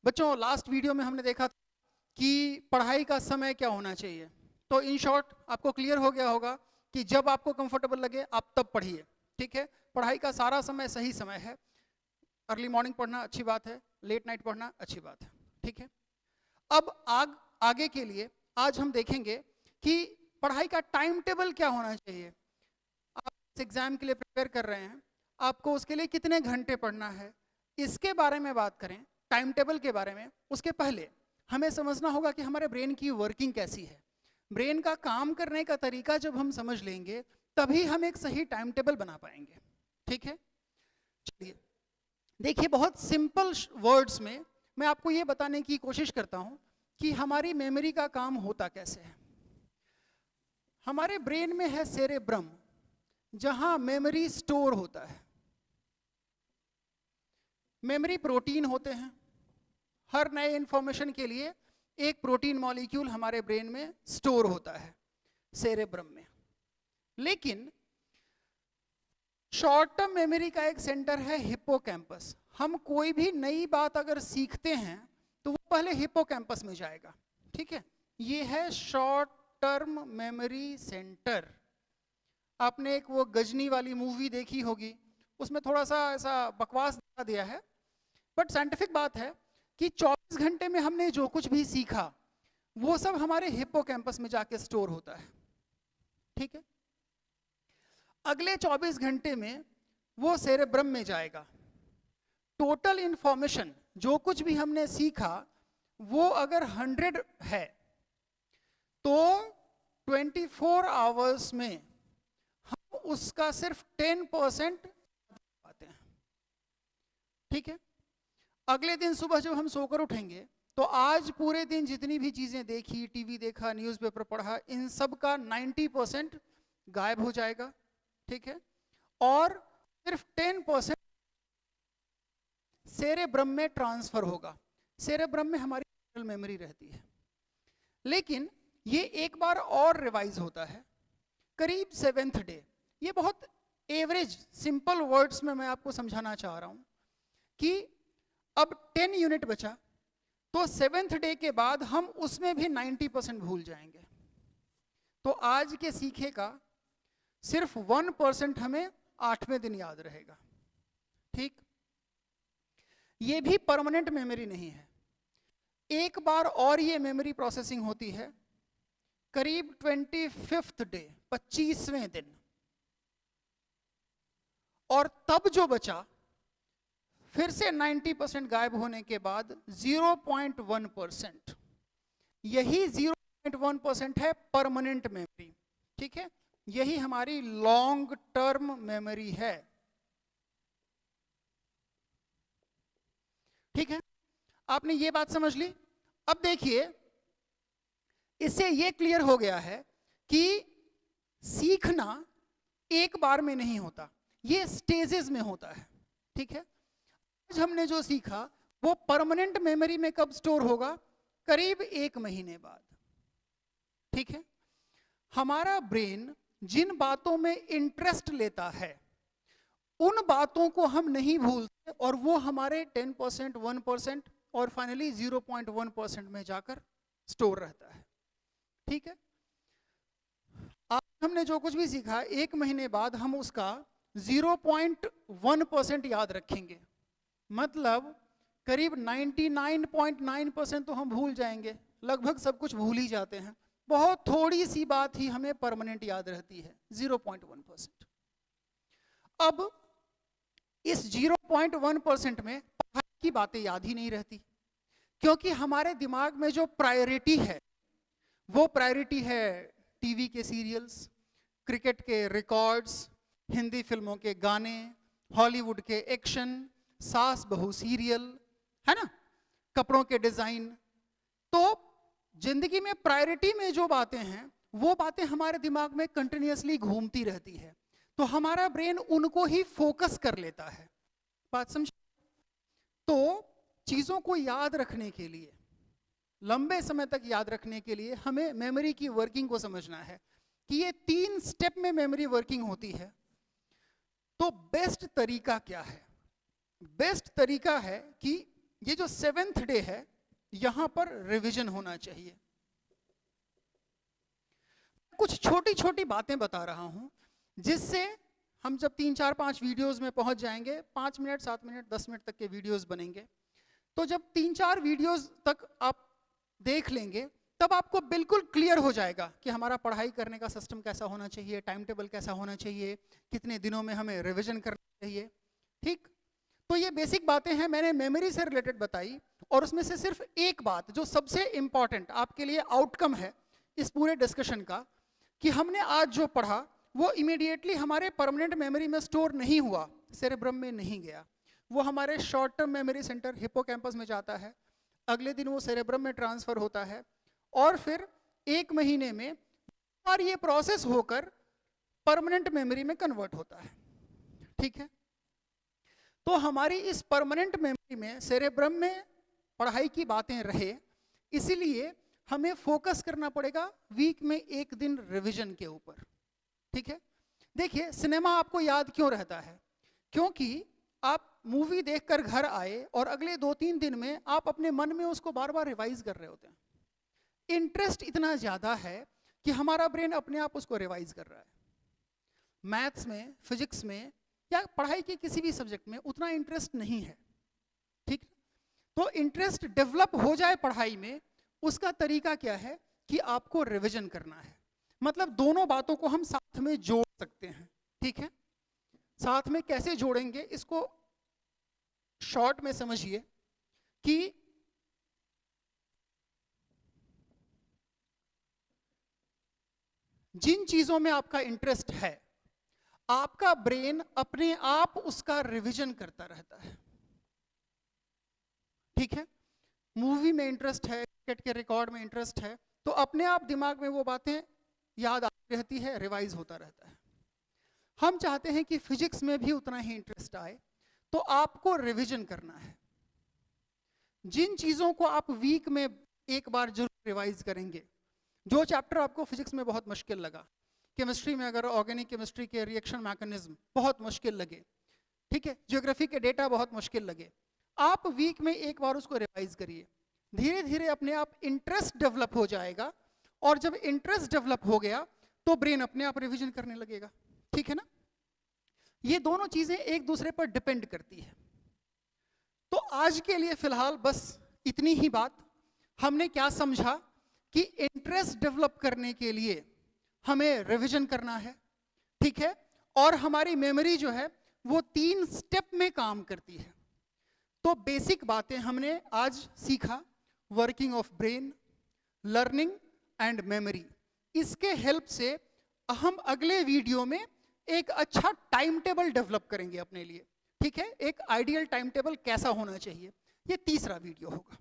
बच्चों, last video में हमने देखा कि पढ़ाई का समय क्या होना चाहिए। तो इन शॉर्ट आपको क्लियर हो गया होगा कि जब आपको कंफर्टेबल लगे आप तब पढ़िए। ठीक है, पढ़ाई का सारा समय सही समय है। अर्ली मॉर्निंग पढ़ना अच्छी बात है, लेट नाइट पढ़ना अच्छी बात है। ठीक है, अब आगे के लिए आज हम देखेंगे कि पढ़ाई का टाइम टेबल क्या होना चाहिए। आप इस एग्जाम के लिए प्रिपेयर कर रहे हैं, आपको उसके लिए कितने घंटे पढ़ना है, इसके बारे में बात करें, टाइम टेबल के बारे में। उसके पहले हमें समझना होगा कि हमारे ब्रेन की वर्किंग कैसी है। ब्रेन का काम करने का तरीका जब हम समझ लेंगे तभी हम एक सही टाइम टेबल बना पाएंगे। ठीक है, चलिए देखिए, बहुत सिंपल वर्ड्स में मैं आपको ये बताने की कोशिश करता हूं कि हमारी मेमोरी का काम होता कैसे है। हमारे ब्रेन में है सेरेब्रम, जहां मेमोरी स्टोर होता है। मेमोरी प्रोटीन होते हैं। हर नए इंफॉर्मेशन के लिए एक प्रोटीन मॉलिक्यूल हमारे ब्रेन में स्टोर होता है सेरेब्रम में। लेकिन शॉर्ट टर्म मेमोरी का एक सेंटर है हिप्पोकैम्पस। हम कोई भी नई बात अगर सीखते हैं तो वो पहले हिप्पोकैम्पस में जाएगा। ठीक है, ये है शॉर्ट टर्म मेमोरी सेंटर। आपने एक वो गजनी वाली मूवी देखी होगी, उसमें थोड़ा सा ऐसा बकवास दिखा दिया है, बट साइंटिफिक बात है कि 24 घंटे में हमने जो कुछ भी सीखा वो सब हमारे हिप्पोकैम्पस में जाके स्टोर होता है। ठीक है, अगले 24 घंटे में वो सेरेब्रम में जाएगा। टोटल इंफॉर्मेशन जो कुछ भी हमने सीखा वो अगर 100 है तो 24 आवर्स में हम उसका सिर्फ 10% पाते हैं। ठीक है, अगले दिन सुबह जब हम सोकर उठेंगे तो आज पूरे दिन जितनी भी चीजें देखी, टीवी देखा, न्यूज़पेपर पढ़ा, इन सब का 90% गायब हो जाएगा। ठीक है, और सिर्फ 10% सेरेब्रम में ट्रांसफर होगा। सेरेब्रम में हमारी मेमोरी रहती है। लेकिन ये एक बार और रिवाइज होता है करीब 7th डे। ये बहुत एवरेज सिंपल वर्ड्स में मैं आपको समझाना चाह रहा हूं कि अब 10 यूनिट बचा तो 7th डे के बाद हम उसमें भी 90% भूल जाएंगे। तो आज के सीखे का सिर्फ 1% हमें 8वें दिन याद रहेगा। ठीक, ये भी परमानेंट मेमोरी नहीं है। एक बार और ये मेमोरी प्रोसेसिंग होती है करीब 25th डे, 25वें दिन, और तब जो बचा फिर से 90% गायब होने के बाद 0.1%, यही 0.1% है परमानेंट मेमोरी। ठीक है, यही हमारी लॉन्ग टर्म मेमोरी है। ठीक है, आपने ये बात समझ ली। अब देखिए, इससे ये क्लियर हो गया है कि सीखना एक बार में नहीं होता, ये स्टेजेस में होता है। ठीक है, आज हमने जो सीखा वो परमानेंट मेमोरी में कब स्टोर होगा? करीब 1 महीने बाद। ठीक है, हमारा ब्रेन जिन बातों में इंटरेस्ट लेता है उन बातों को हम नहीं भूलते और वो हमारे 10%, 1% और फाइनली 0.1% में जाकर स्टोर रहता है। ठीक है, आज हमने जो कुछ भी सीखा 1 महीने बाद हम उसका 0.1% याद रखेंगे, मतलब करीब 99.9% तो हम भूल जाएंगे। लगभग सब कुछ भूल ही जाते हैं, बहुत थोड़ी सी बात ही हमें परमानेंट याद रहती है, 0.1%। अब इस 0.1% में पढ़ाई की बातें याद ही नहीं रहती, क्योंकि हमारे दिमाग में जो प्रायोरिटी है वो प्रायोरिटी है टीवी के सीरियल्स, क्रिकेट के रिकॉर्ड्स, हिंदी फिल्मों के गाने, हॉलीवुड के एक्शन, सास बहू सीरियल, है ना, कपड़ों के डिजाइन। तो जिंदगी में प्रायोरिटी में जो बातें हैं वो बातें हमारे दिमाग में कंटिन्यूअसली घूमती रहती है, तो हमारा ब्रेन उनको ही फोकस कर लेता है। बात समझ? तो चीजों को याद रखने के लिए, लंबे समय तक याद रखने के लिए हमें मेमोरी की वर्किंग को समझना है कि ये 3 स्टेप में मेमोरी वर्किंग होती है। तो बेस्ट तरीका क्या है? बेस्ट तरीका है कि ये जो 7th डे है यहां पर रिवीजन होना चाहिए। कुछ छोटी छोटी बातें बता रहा हूं जिससे हम जब 3, 4, 5 वीडियोस में पहुंच जाएंगे, 5 मिनट, 7 मिनट, 10 मिनट तक के वीडियोस बनेंगे, तो जब 3, 4 वीडियोस तक आप देख लेंगे तब आपको बिल्कुल क्लियर हो जाएगा कि हमारा पढ़ाई करने का सिस्टम कैसा होना चाहिए, टाइम टेबल कैसा होना चाहिए, कितने दिनों में हमें रिवीजन करना चाहिए। ठीक, तो ये बेसिक बातें हैं, मैंने मेमोरी से रिलेटेड बताई। और उसमें से सिर्फ एक बात जो सबसे इंपॉर्टेंट आपके लिए आउटकम है इस पूरे डिस्कशन का, कि हमने आज जो पढ़ा वो इमीडिएटली हमारे परमानेंट मेमोरी में स्टोर नहीं हुआ, सेरेब्रम में नहीं गया, वो हमारे short term memory centre hippocampus में जाता है, अगले दिन वो सेरेब्रम में ट्रांसफर होता है, और फिर 1 महीने में और ये प्रोसेस होकर परमानेंट मेमोरी में कन्वर्ट होता है। ठीक है, तो हमारी इस परमानेंट मेमोरी में सेरेब्रम में पढ़ाई की बातें रहे, इसीलिए हमें फोकस करना पड़ेगा वीक में 1 दिन रिवीजन के ऊपर। ठीक है, देखिए सिनेमा आपको याद क्यों रहता है? क्योंकि आप मूवी देखकर घर आए और अगले 2-3 दिन में आप अपने मन में उसको बार बार रिवाइज कर रहे होते हैं। इंटरेस्ट इतना ज्यादा है कि हमारा ब्रेन अपने आप उसको रिवाइज कर रहा है। मैथ्स में, फिजिक्स में या पढ़ाई के किसी भी सब्जेक्ट में उतना इंटरेस्ट नहीं है। ठीक, तो इंटरेस्ट डेवलप हो जाए पढ़ाई में, उसका तरीका क्या है कि आपको रिवीजन करना है। मतलब दोनों बातों को हम साथ में जोड़ सकते हैं। ठीक है, साथ में कैसे जोड़ेंगे इसको शॉर्ट में समझिए कि जिन चीजों में आपका इंटरेस्ट है, आपका ब्रेन अपने आप उसका रिवीजन करता रहता है। ठीक है, मूवी में इंटरेस्ट है, क्रिकेट के रिकॉर्ड में इंटरेस्ट है, तो अपने आप दिमाग में वो बातें याद आती रहती है, रिवाइज होता रहता है। हम चाहते हैं कि फिजिक्स में भी उतना ही इंटरेस्ट आए, तो आपको रिवीजन करना है। जिन चीजों को आप वीक में 1 बार जरूर रिवाइज करेंगे, जो चैप्टर आपको फिजिक्स में बहुत मुश्किल लगा, केमिस्ट्री में अगर ऑर्गेनिक केमिस्ट्री के रिएक्शन मैकेनिज्म बहुत मुश्किल लगे, ठीक है, ज्योग्राफी के डेटा बहुत मुश्किल लगे, आप वीक में 1 बार उसको रिवाइज करिए। धीरे धीरे अपने आप इंटरेस्ट डेवलप हो जाएगा, और जब इंटरेस्ट डेवलप हो गया तो ब्रेन अपने आप रिवीजन करने लगेगा। ठीक है ना, ये दोनों चीजें एक दूसरे पर डिपेंड करती है। तो आज के लिए फिलहाल बस इतनी ही बात। हमने क्या समझा कि इंटरेस्ट डेवलप करने के लिए हमें रिवीजन करना है। ठीक है, और हमारी मेमोरी जो है वो 3 स्टेप में काम करती है। तो बेसिक बातें हमने आज सीखा, working of brain, learning and memory. इसके हेल्प से हम अगले वीडियो में एक अच्छा टाइम टेबल डेवलप करेंगे अपने लिए। ठीक है, एक आइडियल टाइम टेबल कैसा होना चाहिए, ये तीसरा वीडियो होगा।